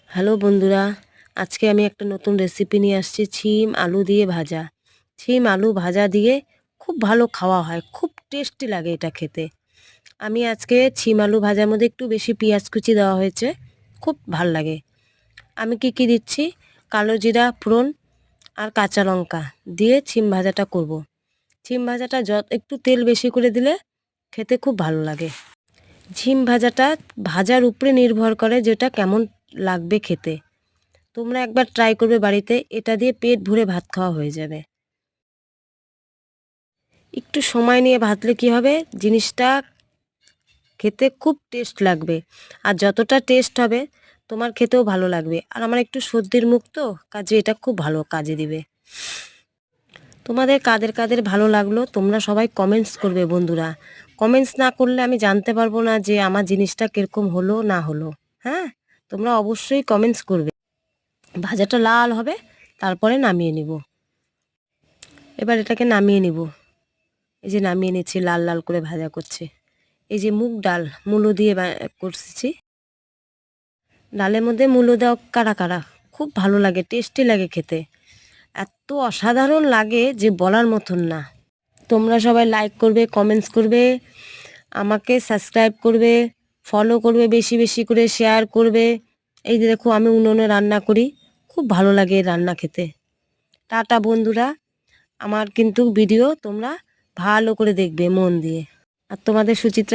Hello বন্ধুরা, আজকে আমি একটা নতুন রেসিপি নিয়ে আসছি। শিম আলু দিয়ে ভাজা। শিম আলু ভাজা দিয়ে খুব ভালো খাওয়া হয়, খুব টেস্টি লাগে এটা খেতে। আমি আজকে শিম আলু ভাজার মধ্যে একটু বেশি পেঁয়াজ কুচি দেওয়া হয়েছে, খুব ভাল লাগে। আমি কি দিচ্ছি, কালো জিরা ফোড়ন আর কাঁচা লঙ্কা দিয়ে শিম ভাজাটা করব। শিম ভাজাটা একটু তেল বেশি করে দিলে খেতে খুব ভালো লাগে। শিম ভাজাটা ভাজার উপরে নির্ভর করে যেটা কেমন লাগবে খেতে। তোমরা একবার ট্রাই করবে বাড়িতে, এটা দিয়ে পেট ভরে ভাত খাওয়া হয়ে যাবে। একটু সময় নিয়ে ভাজলে কি হবে, জিনিসটা খেতে খুব টেস্ট লাগবে। আর যতটা টেস্ট হবে তোমার খেতেও ভালো লাগবে। আর আমার একটু সর্দির মুখ তো, কাজে এটা খুব ভালো কাজে দিবে। তোমাদের কাদের কাদের ভালো লাগলো তোমরা সবাই কমেন্টস করবে বন্ধুরা। কমেন্টস না করলে আমি জানতে পারবো না যে আমার জিনিসটা কীরকম হলো না হলো। হ্যাঁ, তোমরা অবশ্যই কমেন্টস করবে। ভাজাটা লাল হবে, তারপরে নামিয়ে নিব। এবার এটাকে নামিয়ে নিব। এই যে নামিয়ে নিচ্ছি, লাল লাল করে ভাজা করছে। এই যে মুগ ডাল মূলো দিয়ে করছি। ডালের মধ্যে মূলো দেওয়া কারা কারা খুব ভালো লাগে, টেস্টি লাগে খেতে। এত অসাধারণ লাগে যে বলার মতন না। তোমরা সবাই লাইক করবে, কমেন্টস করবে, আমাকে সাবস্ক্রাইব করবে, ফলো করবে, বেশি বেশি করে শেয়ার করবে। এই যে দেখো আমি উনুনে রান্না করি, খুব ভালো লাগে রান্না খেতে। টাটা বন্ধুরা, আমার কিন্তু ভিডিও তোমরা ভালো করে দেখবে মন দিয়ে। আর তোমাদের সুচিত্রা